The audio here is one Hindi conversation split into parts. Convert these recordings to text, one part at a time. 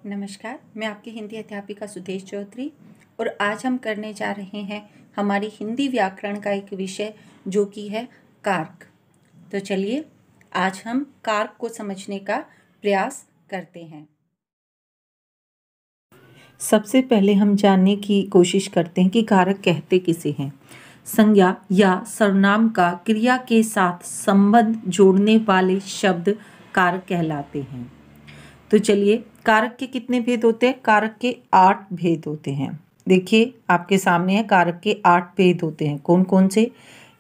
नमस्कार, मैं आपकी हिंदी अध्यापिका सुदेश चौधरी और आज हम करने जा रहे हैं हमारी हिंदी व्याकरण का एक विषय जो कि है कारक। तो चलिए आज हम कारक को समझने का प्रयास करते हैं। सबसे पहले हम जानने की कोशिश करते हैं कि कारक कहते किसे हैं। संज्ञा या सर्वनाम का क्रिया के साथ संबंध जोड़ने वाले शब्द कारक कहलाते हैं। तो चलिए, कारक के कितने भेद होते हैं? कारक के 8 भेद होते हैं। देखिए आपके सामने है, कारक के 8 भेद होते हैं। कौन कौन से?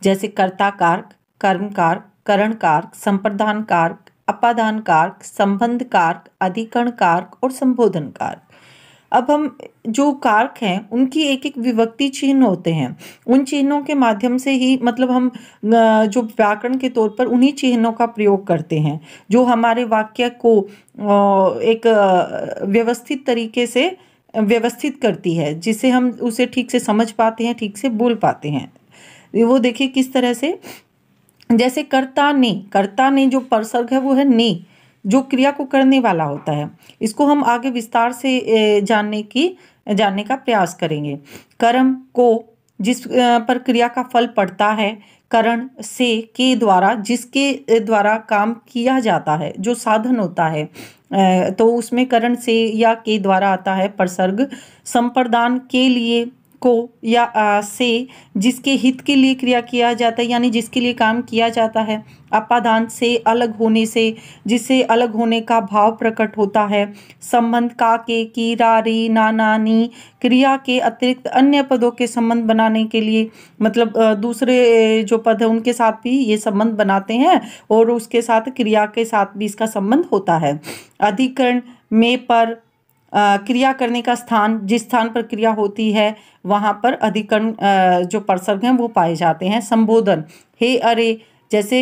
जैसे कर्ता कारक, कर्म कारक, करण कारक, संप्रदान कारक, अपादान कारक, संबंध कारक, अधिकरण कारक और संबोधन कारक। अब हम जो कारक हैं उनकी एक एक विभक्ति चिन्ह होते हैं। उन चिन्हों के माध्यम से ही मतलब हम जो व्याकरण के तौर पर उन्हीं चिन्हों का प्रयोग करते हैं जो हमारे वाक्य को एक व्यवस्थित तरीके से व्यवस्थित करती है, जिससे हम उसे ठीक से समझ पाते हैं, ठीक से बोल पाते हैं। वो देखिए किस तरह से, जैसे कर्ता ने जो परसर्ग है वो है ने, जो क्रिया को करने वाला होता है। इसको हम आगे विस्तार से जानने का प्रयास करेंगे। कर्म को जिस पर क्रिया का फल पड़ता है, करण से के द्वारा जिसके द्वारा काम किया जाता है, जो साधन होता है, तो उसमें करण से या के द्वारा आता है परसर्ग। संप्रदान के लिए को या से जिसके हित के लिए क्रिया किया जाता है, यानी जिसके लिए काम किया जाता है। अपादान से अलग होने से, जिससे अलग होने का भाव प्रकट होता है। संबंध का के, की, रा, री, ना, ना, नी क्रिया के अतिरिक्त अन्य पदों के संबंध बनाने के लिए, मतलब दूसरे जो पद है उनके साथ भी ये संबंध बनाते हैं और उसके साथ क्रिया के साथ भी इसका संबंध होता है। अधिकरण में पर क्रिया करने का स्थान, जिस स्थान पर क्रिया होती है वहाँ पर अधिकरण जो परसर्ग हैं वो पाए जाते हैं। संबोधन, हे, अरे जैसे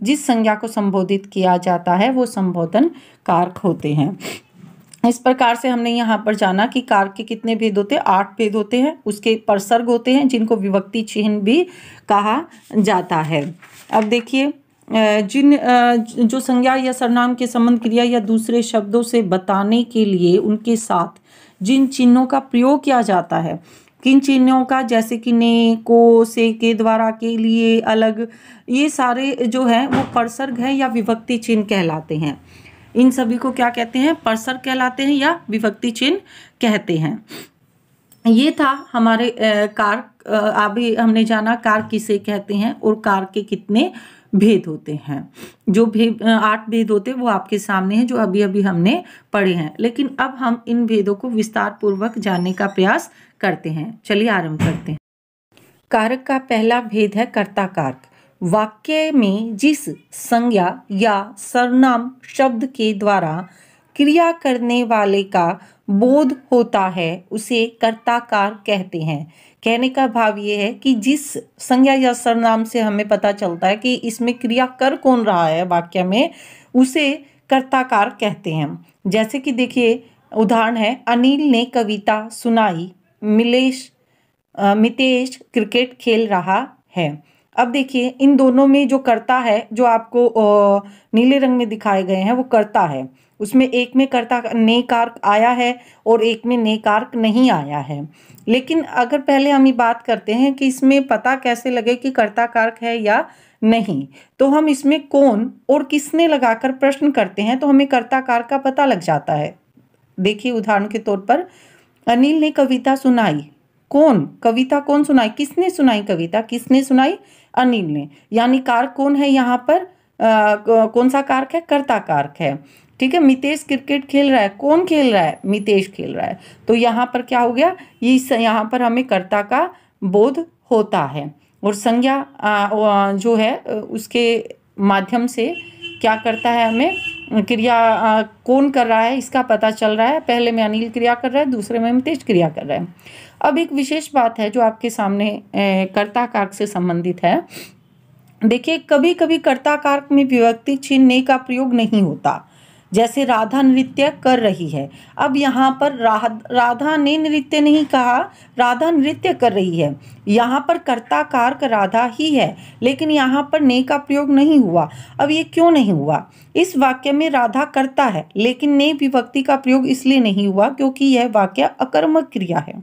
जिस संज्ञा को संबोधित किया जाता है वो संबोधन कारक होते हैं। इस प्रकार से हमने यहाँ पर जाना कि कारक के कितने भेद होते हैं? 8 भेद होते हैं। उसके परसर्ग होते हैं जिनको विभक्ति चिन्ह भी कहा जाता है। अब देखिए, जो संज्ञा या सर्वनाम के संबंध, क्रिया या दूसरे शब्दों से बताने के लिए उनके साथ जिन चिन्हों का प्रयोग किया जाता है, किन चिन्हों का, जैसे कि ने, को, से, के द्वारा, के लिए, अलग, ये सारे जो हैं वो परसर्ग है या विभक्ति चिन्ह कहलाते हैं। इन सभी को क्या कहते हैं? परसर्ग कहलाते हैं या विभक्ति चिन्ह कहते हैं। ये था हमारे कारक। अभी हमने जाना कारक किसे कहते हैं और कारक के कितने भेद होते हैं। जो 8 भेद होते हैं वो आपके सामने हैं, जो अभी अभी हमने पढ़े हैं। लेकिन अब हम इन भेदों को विस्तार पूर्वक जानने का प्रयास करते हैं। चलिए आरंभ करते हैं। कारक का पहला भेद है कर्ता कारक। वाक्य में जिस संज्ञा या सर्वनाम शब्द के द्वारा क्रिया करने वाले का बोध होता है उसे कर्ता कारक कहते हैं। कहने का भाव ये है कि जिस संज्ञा या सर्वनाम से हमें पता चलता है कि इसमें क्रिया कर कौन रहा है वाक्य में, उसे कर्ता कारक कहते हैं। जैसे कि देखिए उदाहरण है, अनिल ने कविता सुनाई, मितेश क्रिकेट खेल रहा है। अब देखिए इन दोनों में जो कर्ता है, जो आपको नीले रंग में दिखाए गए हैं वो कर्ता है। उसमें एक में कर्ता ने कारक आया है और एक में ने कारक नहीं आया है। लेकिन अगर पहले हम ये बात करते हैं कि इसमें पता कैसे लगे कि कर्ता कारक है या नहीं, तो हम इसमें कौन और किसने लगाकर प्रश्न करते हैं तो हमें कर्ता कारक का पता लग जाता है। देखिए उदाहरण के तौर पर, अनिल ने कविता सुनाई। कौन? कविता कौन सुनाई? किसने सुनाई कविता? किसने सुनाई? अनिल ने। यानी कारक कौन है यहाँ पर? कौन सा कारक है? कर्ता कारक है। ठीक है। मितेश क्रिकेट खेल रहा है। कौन खेल रहा है? मितेश खेल रहा है। तो यहाँ पर क्या हो गया? यहाँ पर हमें कर्ता का बोध होता है और संज्ञा जो है उसके माध्यम से क्या करता है, हमें क्रिया कौन कर रहा है इसका पता चल रहा है। पहले में अनिल क्रिया कर रहा है, दूसरे में मितेश क्रिया कर रहा है। अब एक विशेष बात है जो आपके सामने कर्ता कारक से संबंधित है। देखिए कभी कभी कर्ता कारक में विभक्ति चिन्ह ने का प्रयोग नहीं होता। जैसे राधा नृत्य कर रही है। अब यहाँ पर राधा ने नृत्य नहीं कहा, राधा नृत्य कर रही है। यहाँ पर कर्ता कारक राधा ही है, लेकिन यहाँ पर ने का प्रयोग नहीं हुआ। अब ये क्यों नहीं हुआ? इस वाक्य में राधा कर्ता है, लेकिन ने विभक्ति का प्रयोग इसलिए नहीं हुआ क्योंकि यह वाक्य अकर्मक क्रिया है।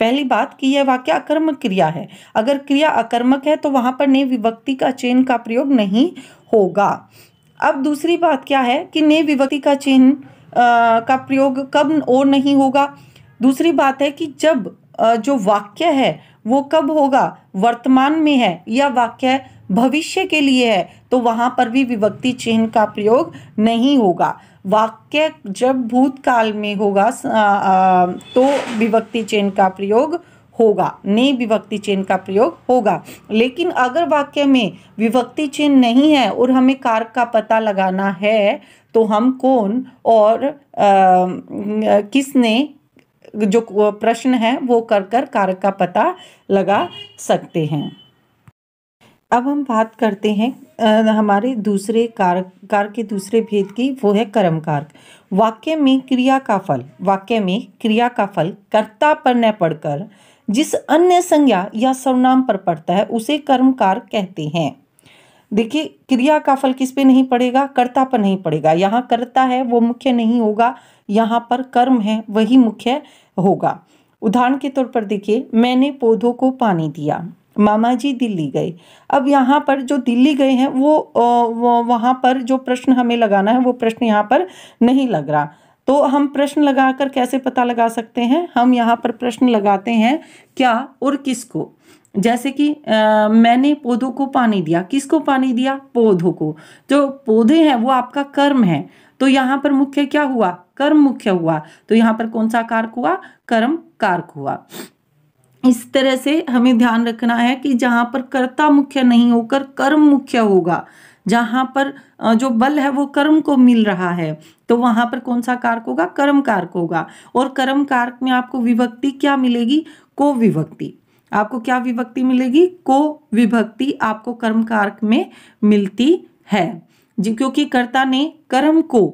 पहली बात कि यह वाक्य अकर्मक क्रिया है। अगर क्रिया अकर्मक है तो वहां पर ने विभक्ति का चिन्ह का प्रयोग नहीं होगा। अब दूसरी बात क्या है कि ने विभक्ति का चिन्ह का प्रयोग कब और नहीं होगा? दूसरी बात है कि जब जो वाक्य है वो कब होगा, वर्तमान में है या वाक्य भविष्य के लिए है, तो वहां पर भी विभक्ति चिन्ह का प्रयोग नहीं होगा। वाक्य जब भूतकाल में होगा तो विभक्ति चिन्ह का प्रयोग होगा, ने विभक्ति चिन्ह का प्रयोग होगा। लेकिन अगर वाक्य में विभक्ति चिन्ह नहीं है और हमें कारक का पता लगाना है तो हम कौन और किसने जो प्रश्न है वो कर कारक का पता लगा सकते हैं। अब हम बात करते हैं हमारे दूसरे कारक के दूसरे भेद की, वो है कर्म कारक। वाक्य में क्रिया का फल कर्ता पर न पड़कर जिस अन्य संज्ञा या सर्वनाम पर पड़ता है उसे कर्म कारक कहते हैं। देखिए, क्रिया का फल किस पे नहीं पड़ेगा? कर्ता पर नहीं पड़ेगा। यहाँ कर्ता है वो मुख्य नहीं होगा, यहाँ पर कर्म है वही मुख्य होगा। उदाहरण के तौर पर देखिए, मैंने पौधों को पानी दिया, मामा जी दिल्ली गए। अब यहाँ पर जो दिल्ली गए हैं वो वहाँ पर जो प्रश्न हमें लगाना है वो प्रश्न यहाँ पर नहीं लग रहा। तो हम प्रश्न लगाकर कैसे पता लगा सकते हैं? हम यहाँ पर प्रश्न लगाते हैं क्या और किसको। जैसे कि मैंने पौधों को पानी दिया, किसको पानी दिया? पौधों को। जो पौधे हैं वो आपका कर्म है, तो यहाँ पर मुख्य क्या हुआ? कर्म मुख्य हुआ। तो यहाँ पर कौन सा कारक हुआ? कर्म कारक हुआ। इस तरह से हमें ध्यान रखना है कि जहां पर कर्ता मुख्य नहीं होकर कर्म मुख्य होगा, जहां पर जो बल है वो कर्म को मिल रहा है, तो वहां पर कौन सा कारक होगा? कर्म कारक होगा। और कर्म कारक में आपको विभक्ति क्या मिलेगी? को विभक्ति। आपको क्या विभक्ति मिलेगी? को विभक्ति आपको कर्म कारक में मिलती है, क्योंकि कर्ता ने कर्म को,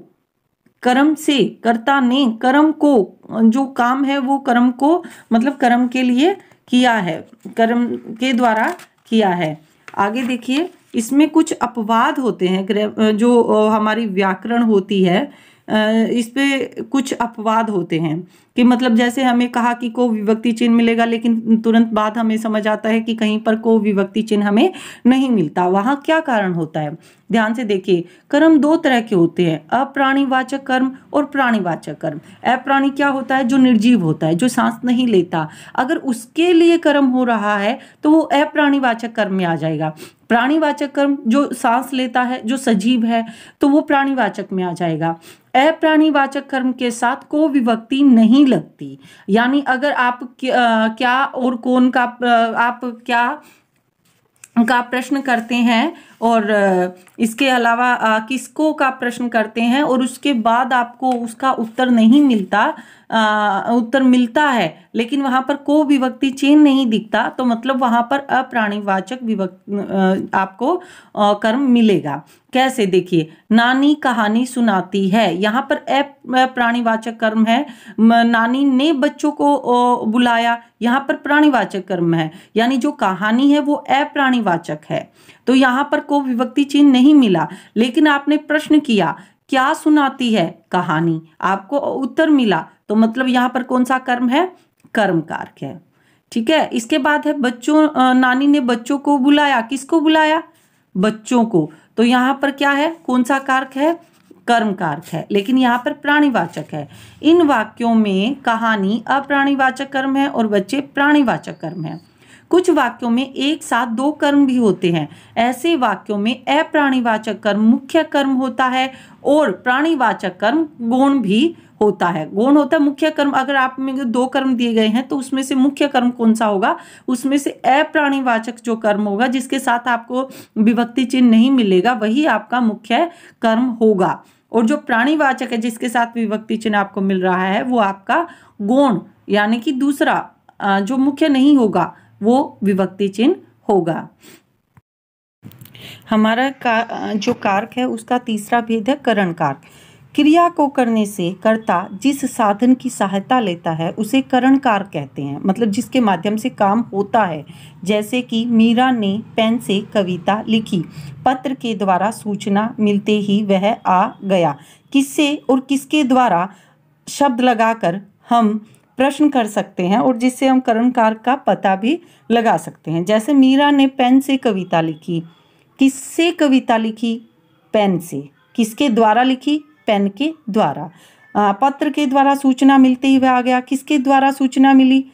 कर्म से कर्ता ने कर्म को, जो काम है वो कर्म को मतलब कर्म के लिए किया है, कर्म के द्वारा किया है। आगे देखिए, इसमें कुछ अपवाद होते हैं, जो हमारी व्याकरण होती है इस पे कुछ अपवाद होते हैं कि मतलब जैसे हमें कहा कि को विभक्ति चिन्ह मिलेगा, लेकिन तुरंत बाद हमें समझ आता है कि कहीं पर को विभक्ति चिन्ह हमें नहीं मिलता। वहां क्या कारण होता है? ध्यान से देखिए, कर्म दो तरह के होते हैं, अप्राणीवाचक कर्म और प्राणीवाचक कर्म। अप्राणी क्या होता है? जो निर्जीव होता है, जो सांस नहीं लेता। अगर उसके लिए कर्म हो रहा है तो वो अप्राणीवाचक कर्म में आ जाएगा। प्राणीवाचक कर्म जो सांस लेता है, जो सजीव है, तो वो प्राणीवाचक में आ जाएगा। अप्राणीवाचक कर्म के साथ को विभक्ति नहीं लगती। यानी अगर आप क्या और कौन का आप क्या का प्रश्न करते हैं और इसके अलावा किसको का प्रश्न करते हैं और उसके बाद आपको उसका उत्तर नहीं मिलता, उत्तर मिलता है लेकिन वहां पर को विभक्ति चिन्ह नहीं दिखता, तो मतलब वहां पर अप्राणीवाचक विभक्ति आपको कर्म मिलेगा। कैसे? देखिए, नानी कहानी सुनाती है, यहाँ पर अप्राणीवाचक कर्म है। नानी ने बच्चों को बुलाया, यहाँ पर प्राणीवाचक कर्म है, यानी जो कहानी है वो अप्राणीवाचक है, तो यहाँ पर को विभक्ति चिन्ह नहीं मिला। लेकिन आपने प्रश्न किया क्या सुनाती है? कहानी, आपको उत्तर मिला, तो मतलब यहाँ पर कौन सा कर्म है? कर्म कारक है। ठीक है। इसके बाद है बच्चों, नानी ने बच्चों को बुलाया, किसको बुलाया? बच्चों को, तो यहाँ पर क्या है? कौन सा कारक है? कर्म कारक है, लेकिन यहाँ पर प्राणीवाचक है। इन वाक्यों में कहानी अप्राणीवाचक कर्म है और बच्चे प्राणीवाचक कर्म है। कुछ वाक्यों में एक साथ दो कर्म भी होते हैं। ऐसे वाक्यों में अप्राणीवाचक कर्म मुख्य कर्म होता है और प्राणीवाचक कर्म गौण भी होता है। गौण होता है मुख्य कर्म। अगर आप में दो कर्म दिए गए हैं तो उसमें से मुख्य कर्म कौन सा होगा? उसमें से अप्राणीवाचक जो कर्म होगा जिसके साथ आपको विभक्ति चिन्ह नहीं मिलेगा वही आपका मुख्य कर्म होगा, और जो प्राणीवाचक है जिसके साथ विभक्ति चिन्ह आपको मिल रहा है वो आपका गौण यानी कि दूसरा जो मुख्य नहीं होगा वो विभक्ति चिन्ह होगा। हमारा जो कारक है उसका तीसरा भेद है करण कारक। क्रिया को करने से कर्ता जिस साधन की सहायता लेता है उसे करण कारक कहते हैं, मतलब जिसके माध्यम से काम होता है। जैसे कि मीरा ने पेन से कविता लिखी, पत्र के द्वारा सूचना मिलते ही वह आ गया। किससे और किसके द्वारा शब्द लगाकर हम प्रश्न कर सकते हैं और जिससे हम करण कारक का पता भी लगा सकते हैं। जैसे मीरा ने पेन से कविता लिखी, किससे कविता लिखी? पेन से। किसके द्वारा लिखी? पेन के द्वारा। पत्र के द्वारा सूचना मिलते ही वह आ गया, किसके द्वारा सूचना मिली?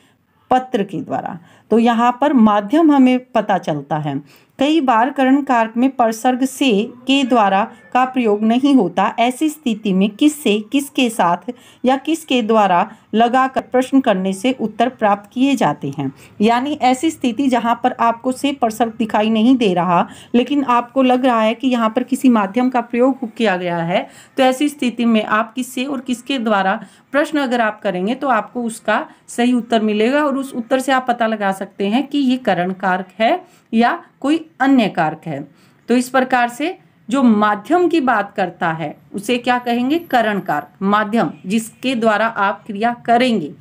पत्र के द्वारा। तो यहाँ पर माध्यम हमें पता चलता है। कई बार करण कारक में परसर्ग से के द्वारा का प्रयोग नहीं होता। ऐसी स्थिति में किससे, किसके साथ या किसके द्वारा लगाकर प्रश्न करने से उत्तर प्राप्त किए जाते हैं। यानी ऐसी स्थिति जहाँ पर आपको से परसर्ग दिखाई नहीं दे रहा, लेकिन आपको लग रहा है कि यहाँ पर किसी माध्यम का प्रयोग किया गया है, तो ऐसी स्थिति में आप किससे और किसके द्वारा प्रश्न अगर आप करेंगे तो आपको उसका सही उत्तर मिलेगा और उस उत्तर से आप पता लगा सकते हैं कि ये करण कारक है या कोई अन्य कारक है। तो इस प्रकार से जो माध्यम की बात करता है उसे क्या कहेंगे? करण कारक। माध्यम जिसके द्वारा आप क्रिया करेंगे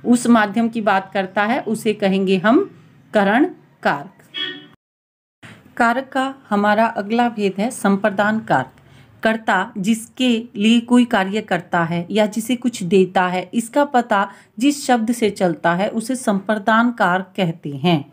उस माध्यम की बात करता है उसे कहेंगे हम करण कारक। कारक का हमारा अगला भेद है संप्रदान कारक। कर्ता जिसके लिए कोई कार्य करता है या जिसे कुछ देता है, इसका पता जिस शब्द से चलता है उसे संप्रदान कारक कहते हैं।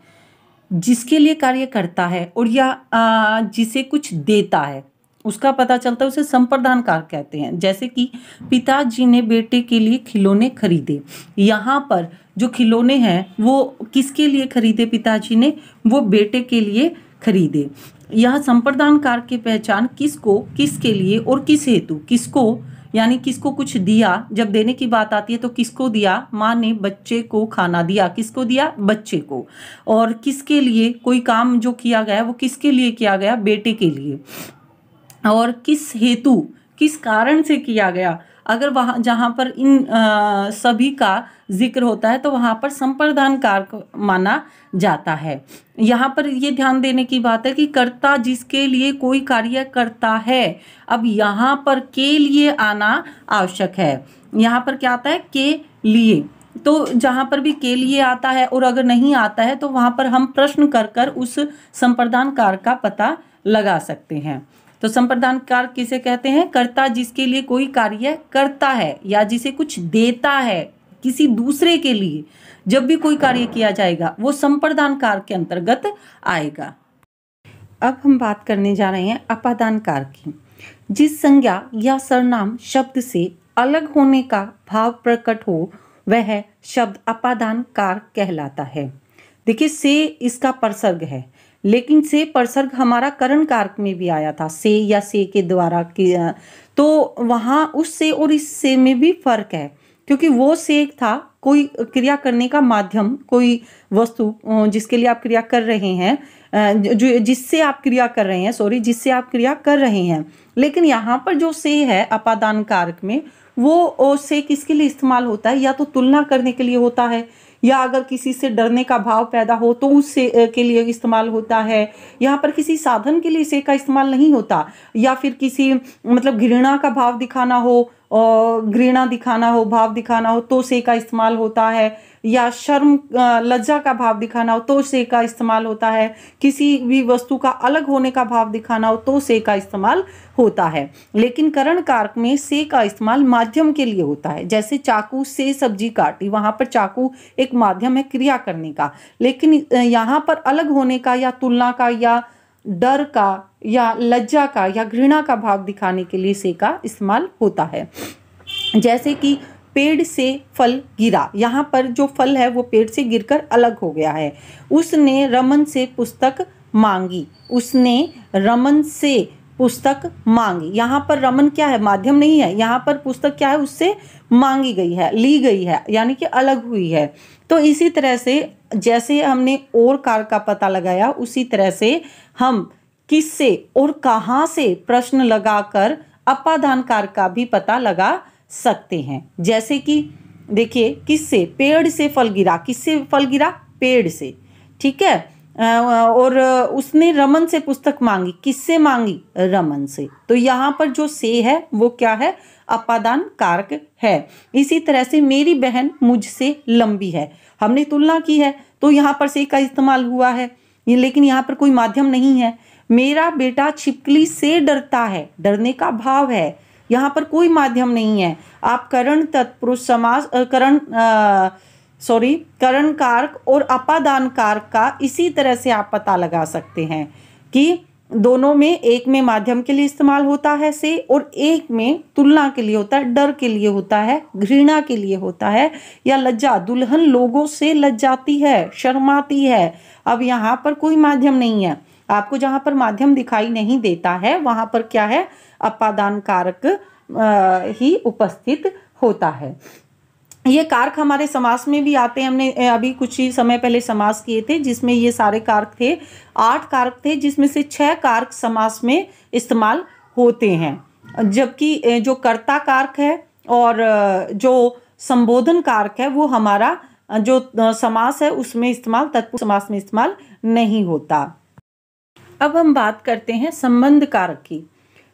जिसके लिए कार्य करता है और या जिसे कुछ देता है उसका पता चलता है उसे संप्रदान कारक कहते हैं। जैसे कि पिताजी ने बेटे के लिए खिलौने खरीदे। यहाँ पर जो खिलौने हैं वो किसके लिए खरीदे? पिताजी ने वो बेटे के लिए खरीदे। यह संप्रदान कारक की पहचान किसको, किसके लिए और किस हेतु, किसको यानी किसको कुछ दिया, जब देने की बात आती है तो किसको दिया? माँ ने बच्चे को खाना दिया, किसको दिया? बच्चे को। और किसके लिए कोई काम जो किया गया वो किसके लिए किया गया? बेटे के लिए। और किस हेतु, किस कारण से किया गया? अगर वहाँ जहाँ पर इन सभी का जिक्र होता है तो वहाँ पर संप्रदान कारक माना जाता है। यहाँ पर ये ध्यान देने की बात है कि कर्ता जिसके लिए कोई कार्य करता है, अब यहाँ पर के लिए आना आवश्यक है। यहाँ पर क्या आता है? के लिए। तो जहाँ पर भी के लिए आता है और अगर नहीं आता है तो वहाँ पर हम प्रश्न कर कर उस संप्रदान कारक का पता लगा सकते हैं। तो संप्रदान कारक किसे कहते हैं? कर्ता जिसके लिए कोई कार्य करता है या जिसे कुछ देता है किसी दूसरे के लिए, जब भी कोई कार्य किया जाएगा वो संप्रदान कारक के अंतर्गत आएगा। अब हम बात करने जा रहे हैं अपादान कारक की। जिस संज्ञा या सर्वनाम शब्द से अलग होने का भाव प्रकट हो वह शब्द अपादान कारक कहलाता है। देखिए, से इसका परसर्ग है, लेकिन से परसर्ग हमारा करण कारक में भी आया था, से या से के द्वारा किया, तो वहाँ उस से और इस से में भी फर्क है, क्योंकि वो से था कोई क्रिया करने का माध्यम, कोई वस्तु जिसके लिए आप क्रिया कर रहे हैं, जो जिससे आप क्रिया कर रहे हैं, जिससे आप क्रिया कर रहे हैं। लेकिन यहाँ पर जो से है अपादान कारक में, वो से किसके लिए इस्तेमाल होता है? या तो तुलना करने के लिए होता है, या अगर किसी से डरने का भाव पैदा हो तो उससे के लिए इस्तेमाल होता है। यहाँ पर किसी साधन के लिए से का इस्तेमाल नहीं होता, या फिर किसी मतलब घृणा का भाव दिखाना हो और घृणा दिखाना हो, भाव दिखाना हो तो से का इस्तेमाल होता है, या शर्म लज्जा का भाव दिखाना हो तो से का इस्तेमाल होता है, किसी भी वस्तु का अलग होने का भाव दिखाना हो तो से का इस्तेमाल होता है। लेकिन करण कारक में से का इस्तेमाल माध्यम के लिए होता है। जैसे चाकू से सब्जी काटी, वहां पर चाकू एक माध्यम है क्रिया करने का, लेकिन यहाँ पर अलग होने का या तुलना का या डर का या लज्जा का या घृणा का भाव दिखाने के लिए से का इस्तेमाल होता है। जैसे कि पेड़ से फल गिरा, यहाँ पर जो फल है वो पेड़ से गिरकर अलग हो गया है। उसने रमन से पुस्तक मांगी, उसने रमन से पुस्तक मांगी। यहाँ पर रमन क्या है? माध्यम नहीं है। यहाँ पर पुस्तक क्या है? उससे मांगी गई है, ली गई है, यानी कि अलग हुई है। तो इसी तरह से जैसे हमने और कारक का पता लगाया, उसी तरह से हम किससे और कहाँ से प्रश्न लगाकर अपादान कारक का भी पता लगा सकते हैं। जैसे कि देखिए, किससे? पेड़ से फल गिरा। किससे फल गिरा? पेड़ से। ठीक है। और उसने रमन से पुस्तक मांगी। किससे मांगी? रमन से। तो यहाँ पर जो से है वो क्या है? अपादान कारक है। इसी तरह से मेरी बहन मुझसे लंबी है, हमने तुलना की है तो यहाँ पर से का इस्तेमाल हुआ है, लेकिन यहाँ पर कोई माध्यम नहीं है। मेरा बेटा छिपकली से डरता है, डरने का भाव है, यहाँ पर कोई माध्यम नहीं है। आप करण तत्पुरुष समास करण कारक और अपादान कारक का इसी तरह से आप पता लगा सकते हैं कि दोनों में, एक में माध्यम के लिए इस्तेमाल होता है से, और एक में तुलना के लिए होता है, डर के लिए होता है, घृणा के लिए होता है, या लज्जा। दुल्हन लोगों से लज्जाती है, शर्माती है। अब यहाँ पर कोई माध्यम नहीं है। आपको जहाँ पर माध्यम दिखाई नहीं देता है वहाँ पर क्या है? अपादान कारक ही उपस्थित होता है। ये कारक हमारे समास में भी आते हैं। हमने अभी कुछ ही समय पहले समास किए थे जिसमें ये सारे कारक थे, 8 कारक थे, जिसमें से 6 कारक समास में इस्तेमाल होते हैं। जबकि जो कर्ता कारक है और जो संबोधन कारक है वो हमारा जो समास है उसमें इस्तेमाल, तत्पुरुष समास में इस्तेमाल नहीं होता। अब हम बात करते हैं संबंध कारक की।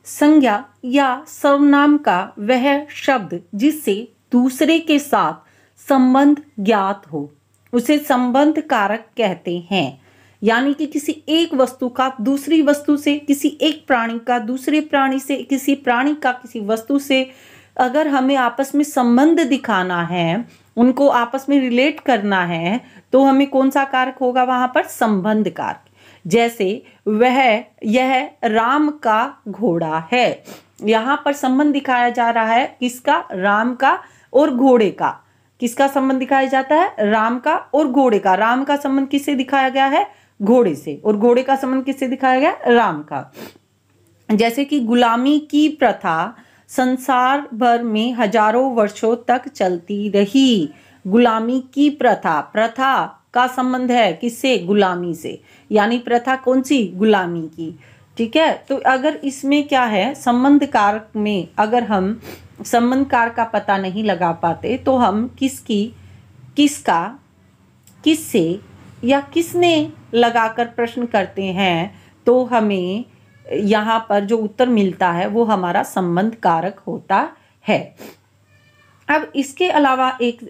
संज्ञा या सर्वनाम का वह शब्द जिससे दूसरे के साथ संबंध ज्ञात हो उसे संबंध कारक कहते हैं। यानी कि किसी एक वस्तु का दूसरी वस्तु से, किसी एक प्राणी का दूसरे प्राणी से, किसी प्राणी का किसी वस्तु से अगर हमें आपस में संबंध दिखाना है, उनको आपस में रिलेट करना है, तो हमें कौन सा कारक होगा वहां पर? संबंध कारक। जैसे यह राम का घोड़ा है, यहां पर संबंध दिखाया जा रहा है किसका? राम का और घोड़े का। किसका संबंध दिखाया जाता है? राम का और घोड़े का। राम का संबंध किससे दिखाया गया है? घोड़े से। और घोड़े का संबंध किससे दिखाया गया? राम का। जैसे कि गुलामी की प्रथा संसार भर में हजारों वर्षों तक चलती रही। गुलामी की प्रथा, प्रथा का संबंध है किससे? गुलामी से। यानी प्रथा कौन सी? गुलामी की। ठीक है, तो अगर इसमें क्या है, संबंध कारक में अगर हम संबंध कारक का पता नहीं लगा पाते तो हम किसकी, किसका, किससे या किसने लगाकर प्रश्न करते हैं तो हमें यहाँ पर जो उत्तर मिलता है वो हमारा संबंध कारक होता है। अब इसके अलावा एक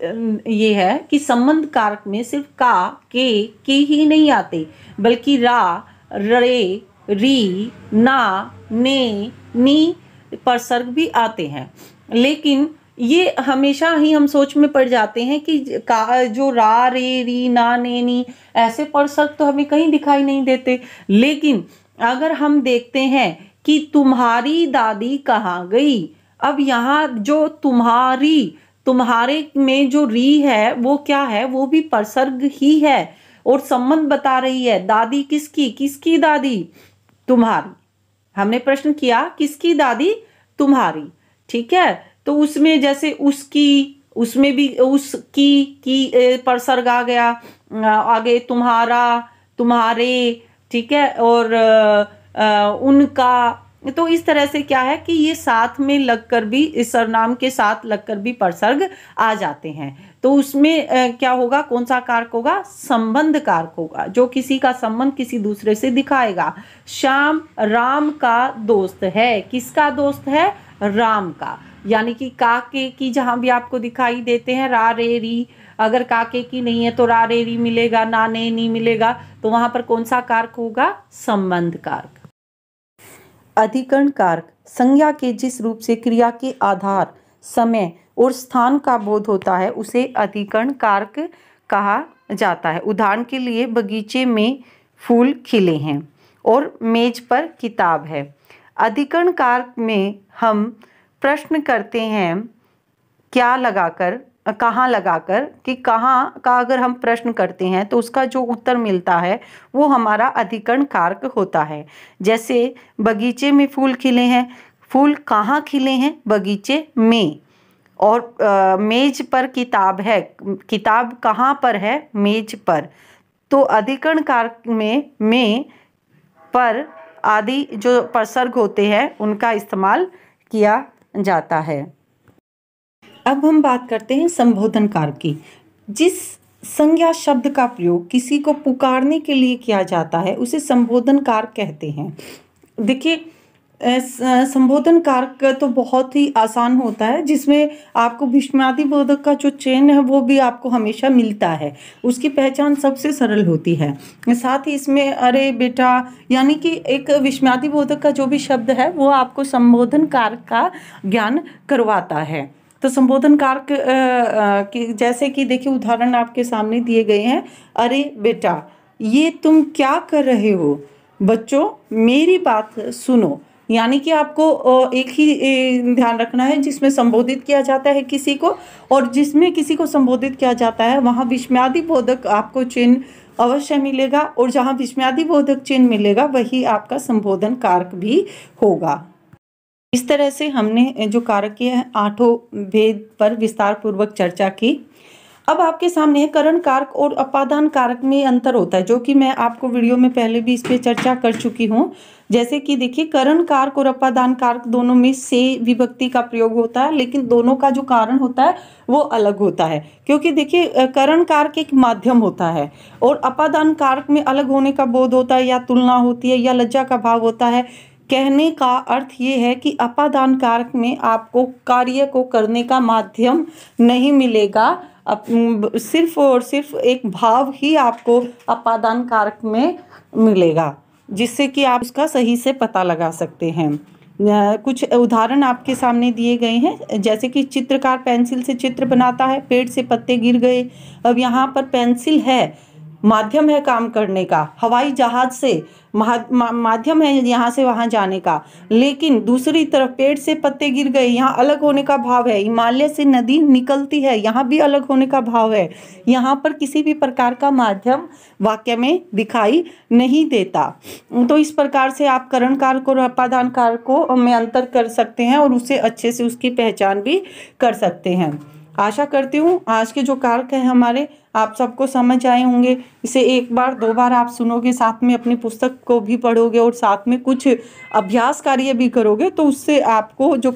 ये है कि संबंध कारक में सिर्फ का, के ही नहीं आते, बल्कि रा, रे, री, ना, ने, नी परसर्ग भी आते हैं। लेकिन ये हमेशा ही हम सोच में पड़ जाते हैं कि जो रा, रे, री, ना, ने, नी ऐसे परसर्ग तो हमें कहीं दिखाई नहीं देते। लेकिन अगर हम देखते हैं कि तुम्हारी दादी कहाँ गई, अब यहाँ जो तुम्हारी, तुम्हारे में जो री है वो क्या है? वो भी परसर्ग ही है और संबंध बता रही है। दादी किसकी? किसकी दादी? तुम्हारी। हमने प्रश्न किया किसकी दादी? तुम्हारी। ठीक है, तो उसमें जैसे उसकी, उसमें भी उसकी की परसर्ग आ गया, आगे तुम्हारा, तुम्हारे, ठीक है, और उनका। तो इस तरह से क्या है कि ये साथ में लगकर भी, इस सर्वनाम के साथ लगकर भी परसर्ग आ जाते हैं। तो उसमें क्या होगा? कौन सा कारक होगा? संबंध कारक होगा, जो किसी का संबंध किसी दूसरे से दिखाएगा। श्याम राम का दोस्त है। किसका दोस्त है? राम का। यानी कि काके की जहां भी आपको दिखाई देते हैं रा, रे, री, अगर काके की नहीं है तो रा, रे, री मिलेगा, ना, ने, नी मिलेगा, तो वहां पर कौन सा कारक होगा? संबंध कारक। अधिकरण कारक संज्ञा के जिस रूप से क्रिया के आधार, समय और स्थान का बोध होता है उसे अधिकरण कारक कहा जाता है। उदाहरण के लिए बगीचे में फूल खिले हैं और मेज पर किताब है। अधिकरण कारक में हम प्रश्न करते हैं क्या लगाकर, कहाँ लगाकर, कि कहाँ का अगर हम प्रश्न करते हैं तो उसका जो उत्तर मिलता है वो हमारा अधिकरण कारक होता है। जैसे बगीचे में फूल खिले हैं, फूल कहाँ खिले हैं? बगीचे में। और मेज पर किताब है, किताब कहाँ पर है? मेज पर। तो अधिकरण कारक में पर आदि जो परसर्ग होते हैं उनका इस्तेमाल किया जाता है। अब हम बात करते हैं संबोधन कारक की। जिस संज्ञा शब्द का प्रयोग किसी को पुकारने के लिए किया जाता है उसे संबोधन कारक कहते हैं। देखिए संबोधन कारक तो बहुत ही आसान होता है, जिसमें आपको विस्मयादि बोधक का जो चयन है वो भी आपको हमेशा मिलता है, उसकी पहचान सबसे सरल होती है। साथ ही इसमें अरे बेटा यानी कि एक विस्मयादि बोधक का जो भी शब्द है वो आपको संबोधन कारक का ज्ञान करवाता है। तो संबोधन कारक जैसे कि देखिए उदाहरण आपके सामने दिए गए हैं। अरे बेटा ये तुम क्या कर रहे हो, बच्चों मेरी बात सुनो। यानी कि आपको एक ही ध्यान रखना है, जिसमें संबोधित किया जाता है किसी को और जिसमें किसी को संबोधित किया जाता है वहाँ विस्मयादि बोधक आपको चिन्ह अवश्य मिलेगा, और जहाँ विस्मयादि बोधक चिन्ह मिलेगा वही आपका संबोधन कारक भी होगा। इस तरह से हमने जो कारकीय है 8 भेद पर विस्तार पूर्वक चर्चा की। अब आपके सामने है करण कारक और अपादान कारक में अंतर होता है, जो कि मैं आपको वीडियो में पहले भी इस पे चर्चा कर चुकी हूँ। जैसे कि देखिए करण कारक और अपादान कारक दोनों में से विभक्ति का प्रयोग होता है, लेकिन दोनों का जो कारण होता है वो अलग होता है। क्योंकि देखिए करण कारक एक माध्यम होता है और अपादान कारक में अलग होने का बोध होता है, या तुलना होती है, या लज्जा का भाव होता है। कहने का अर्थ ये है कि अपादान कारक में आपको कार्य को करने का माध्यम नहीं मिलेगा, सिर्फ और सिर्फ एक भाव ही आपको अपादान कारक में मिलेगा, जिससे कि आप उसका सही से पता लगा सकते हैं। कुछ उदाहरण आपके सामने दिए गए हैं, जैसे कि चित्रकार पेंसिल से चित्र बनाता है, पेड़ से पत्ते गिर गए। अब यहाँ पर पेंसिल है, माध्यम है काम करने का, हवाई जहाज से माध्यम है यहाँ से वहाँ जाने का, लेकिन दूसरी तरफ पेड़ से पत्ते गिर गए, यहाँ अलग होने का भाव है। हिमालय से नदी निकलती है, यहाँ भी अलग होने का भाव है। यहाँ पर किसी भी प्रकार का माध्यम वाक्य में दिखाई नहीं देता। तो इस प्रकार से आप करण कारक और अपादान कारकों में अंतर कर सकते हैं और उससे अच्छे से उसकी पहचान भी कर सकते हैं। आशा करती हूँ आज के जो कारक हैं हमारे आप सबको समझ आए होंगे। इसे एक बार 2 बार आप सुनोगे, साथ में अपनी पुस्तक को भी पढ़ोगे और साथ में कुछ अभ्यास कार्य भी करोगे, तो उससे आपको जो